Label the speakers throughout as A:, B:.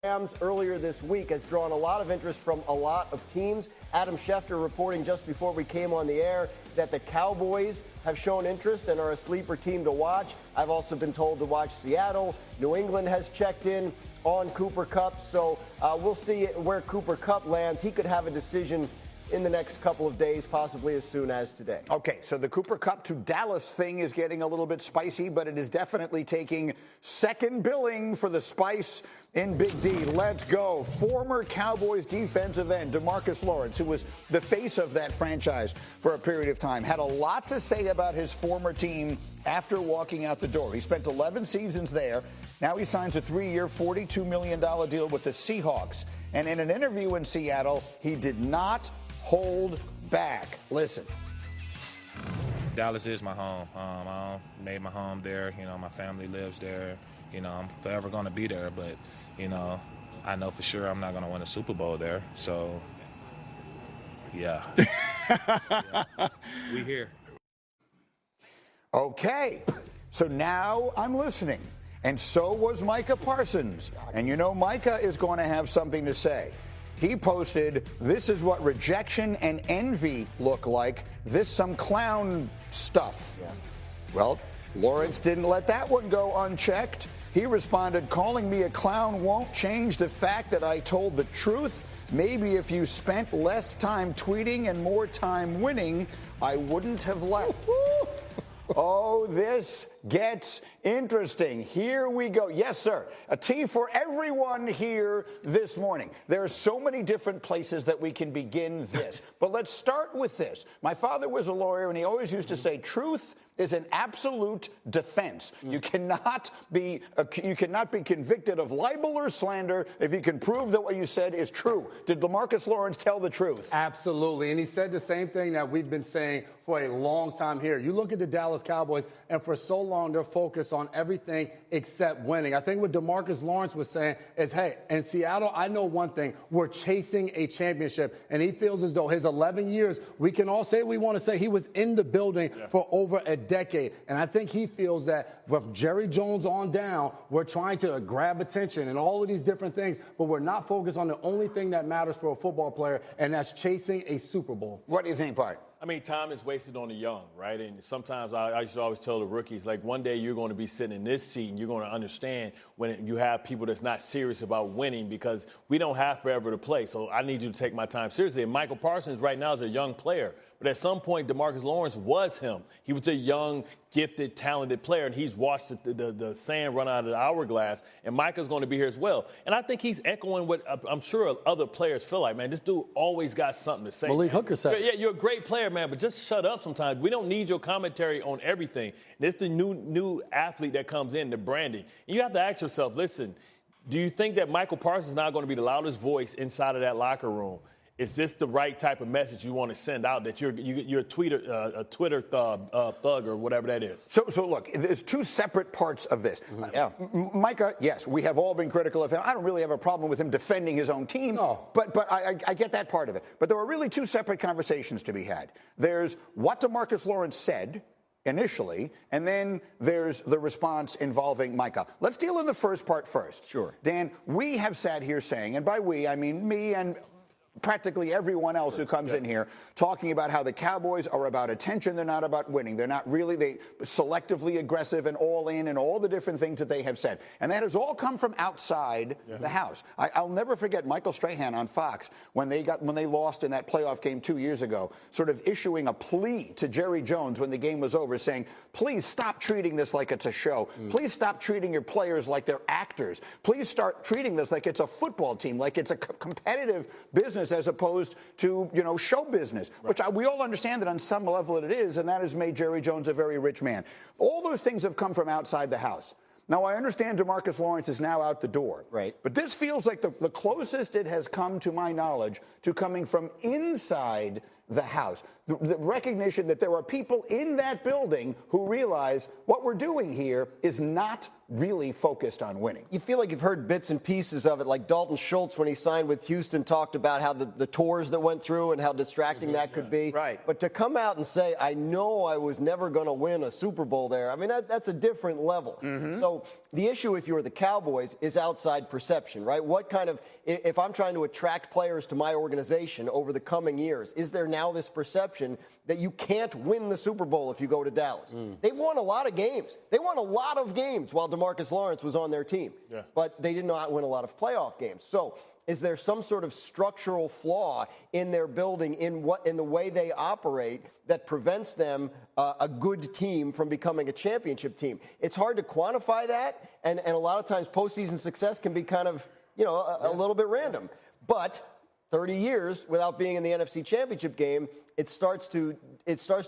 A: Rams earlier this week has drawn a lot of interest from a lot of teams. Adam Schefter reporting just before we came on the air that the Cowboys have shown interest and are a sleeper team to watch. I've also been told to watch Seattle. New England has checked in on Cooper Kupp, so we'll see where Cooper Kupp lands. He could have a decision in the next couple of days, possibly as soon as today.
B: Okay, so the Cooper Kupp to Dallas thing is getting a little bit spicy, but it is definitely taking second billing for the spice in Big D. Let's go. Former Cowboys defensive end DeMarcus Lawrence, who was the face of that franchise for a period of time, had a lot to say about his former team after walking out the door. He spent 11 seasons there. Now he signs a 3-year, $42 million deal with the Seahawks. And in an interview in Seattle, he did not hold back. Listen.
C: Dallas is my home. I made my home there. You know, my family lives there. You know, I'm forever going to be there. But, you know, I know for sure I'm not going to win a Super Bowl there. So, yeah. We here.
B: Okay. So now I'm listening. And so was Micah Parsons. And you know Micah is going to have something to say. He posted, "This is what rejection and envy look like. This some clown stuff." Yeah. Well, Lawrence didn't let that one go unchecked. He responded, "Calling me a clown won't change the fact that I told the truth. Maybe if you spent less time tweeting and more time winning, I wouldn't have left." Oh, this gets interesting. Here we go. Yes, sir. A tea for everyone here this morning. There are so many different places that we can begin this. But let's start with this. My father was a lawyer, and he always used to say, truth is an absolute defense. You cannot be convicted of libel or slander if you can prove that what you said is true. Did DeMarcus Lawrence tell the truth?
D: Absolutely. And he said the same thing that we've been saying for a long time here. You look at the Dallas Cowboys, and for so long they're focused on everything except winning. I think what DeMarcus Lawrence was saying is, hey, in Seattle, I know one thing. We're chasing a championship. And he feels as though his 11 years, we can all say we want to say he was in the building for over a decade. And I think he feels that from Jerry Jones on down, we're trying to grab attention and all of these different things, but we're not focused on the only thing that matters for a football player, and that's chasing a Super Bowl.
B: What do you think, Bart?
E: I mean, time is wasted on the young, right? And sometimes I used to always tell the rookies, like, one day you're going to be sitting in this seat and you're going to understand when you have people that's not serious about winning, because we don't have forever to play. So I need you to take my time seriously. And Michael Parsons right now is a young player. But at some point, DeMarcus Lawrence was him. He was a young, gifted, talented player, and he's watched the sand run out of the hourglass, and Micah's going to be here as well. And I think he's echoing what I'm sure other players feel like, man, this dude always got something to say.
D: Malik Hooker said.
E: Yeah, you're a great player, man, but just shut up sometimes. We don't need your commentary on everything. This is the new athlete that comes in, the branding. And you have to ask yourself, listen, do you think that Michael Parsons is now going to be the loudest voice inside of that locker room? Is this the right type of message you want to send out, that you're a Twitter thug or whatever that is?
B: So look, there's two separate parts of this. Yeah. Micah, yes, we have all been critical of him. I don't really have a problem with him defending his own team, but I get that part of it. But there are really two separate conversations to be had. There's what DeMarcus Lawrence said initially, and then there's the response involving Micah. Let's deal in the first part first.
A: Sure.
B: Dan, we have sat here saying, and by we, I mean me and practically everyone else who comes in here, talking about how the Cowboys are about attention. They're not about winning. They're not really, they selectively aggressive and all in and all the different things that they have said. And that has all come from outside the house. I'll never forget Michael Strahan on Fox when they lost in that playoff game 2 years ago, sort of issuing a plea to Jerry Jones when the game was over, saying, please stop treating this like it's a show. Please stop treating your players like they're actors. Please start treating this like it's a football team, like it's a competitive business as opposed to, show business, which we all understand that on some level it is, and that has made Jerry Jones a very rich man. All those things have come from outside the house. Now, I understand DeMarcus Lawrence is now out the door.
A: Right.
B: But this feels like the closest it has come, to my knowledge, to coming from inside the house. the recognition that there are people in that building who realize what we're doing here is not really focused on winning.
A: You feel like you've heard bits and pieces of it, like Dalton Schultz, when he signed with Houston, talked about how the tours that went through and how distracting that could be.
B: Right.
A: But to come out and say, I know I was never going to win a Super Bowl there, I mean, that's a different level. So the issue, if you're the Cowboys, is outside perception, right? What kind of, if I'm trying to attract players to my organization over the coming years, is there now this perception that you can't win the Super Bowl if you go to Dallas? They've won a lot of games. They won a lot of games while DeMarcus Lawrence was on their team. But they did not win a lot of playoff games. So is there some sort of structural flaw in their building, in the way they operate, that prevents them, a good team, from becoming a championship team? It's hard to quantify that, and a lot of times postseason success can be kind of, a little bit random. But 30 years without being in the NFC Championship game, it starts to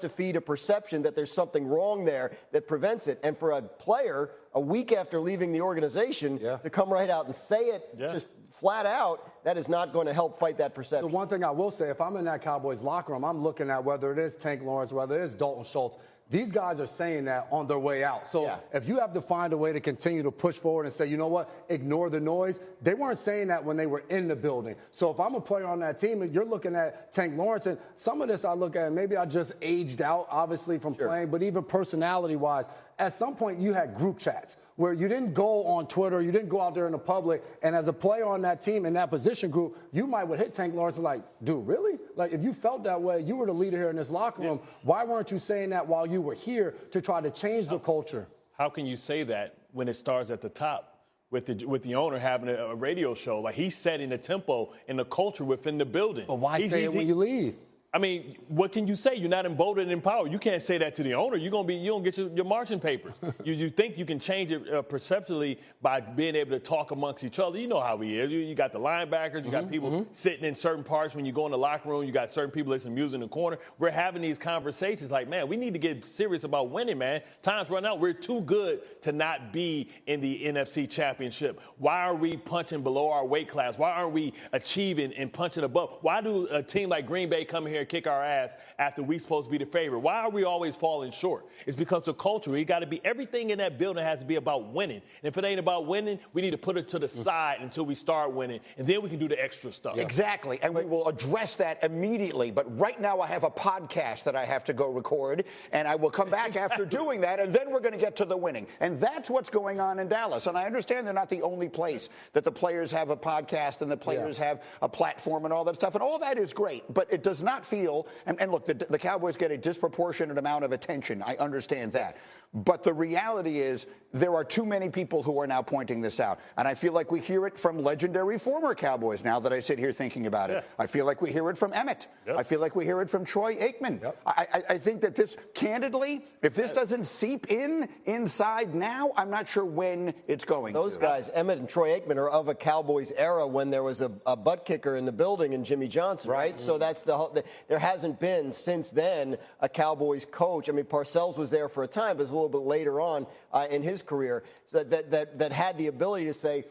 A: feed a perception that there's something wrong there that prevents it. And for a player, a week after leaving the organization, to come right out and say it just flat out, that is not going to help fight that perception.
D: The one thing I will say, if I'm in that Cowboys locker room, I'm looking at whether it is Tank Lawrence, whether it is Dalton Schultz. These guys are saying that on their way out. So if you have to find a way to continue to push forward and say, you know what, ignore the noise, they weren't saying that when they were in the building. So if I'm a player on that team and you're looking at Tank Lawrence, and some of this I look at, and maybe I just aged out, obviously, from playing, but even personality-wise, at some point you had group chats where you didn't go on Twitter, you didn't go out there in the public, and as a player on that team in that position group, you might would hit Tank Lawrence and like, dude, really? Like, if you felt that way, you were the leader here in this locker room. Why weren't you saying that while you were here to try to change the culture?
E: How can you say that when it starts at the top with the owner having a radio show? Like, he's setting the tempo and the culture within the building.
D: But why say it when you leave?
E: I mean, what can you say? You're not emboldened and empowered. You can't say that to the owner. You don't get your marching papers. you think you can change it perceptually by being able to talk amongst each other. You know how he is. You got the linebackers. You got people sitting in certain parts when you go in the locker room. You got certain people listening to music in the corner. We're having these conversations like, man, we need to get serious about winning, man. Time's run out. We're too good to not be in the NFC Championship. Why are we punching below our weight class? Why aren't we achieving and punching above? Why do a team like Green Bay come here and kick our ass after we're supposed to be the favorite? Why are we always falling short? It's because of culture. It got to be, everything in that building has to be about winning. And if it ain't about winning, we need to put it to the side until we start winning, and then we can do the extra stuff.
B: Exactly, and we will address that immediately. But right now I have a podcast that I have to go record, and I will come back after doing that, and then we're going to get to the winning. And that's what's going on in Dallas. And I understand they're not the only place that the players have a podcast and the players have a platform and all that stuff, and all that is great, but it does not feel, and look, the Cowboys get a disproportionate amount of attention. I understand that. But the reality is there are too many people who are now pointing this out. And I feel like we hear it from legendary former Cowboys now that I sit here thinking about it. I feel like we hear it from Emmett. I feel like we hear it from Troy Aikman. I think that this, candidly, if this doesn't seep inside now, I'm not sure when it's going to.
A: Those guys, Emmett and Troy Aikman, are of a Cowboys era when there was a butt kicker in the building in Jimmy Johnson, right? So that's there hasn't been since then a Cowboys coach. I mean, Parcells was there for a time, but it was a little bit later on in his career, so that had the ability to say,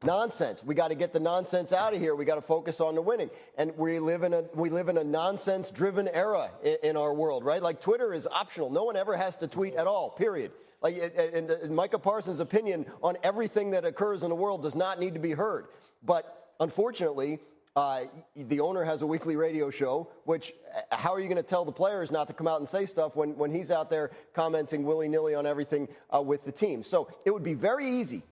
A: nonsense. We got to get the nonsense out of here. We got to focus on the winning. And we live in a nonsense-driven era in our world, right? Like, Twitter is optional. No one ever has to tweet at all, period. Like, and Micah Parsons' opinion on everything that occurs in the world does not need to be heard. But unfortunately, the owner has a weekly radio show, which, how are you going to tell the players not to come out and say stuff when he's out there commenting willy-nilly on everything with the team? So it would be very easy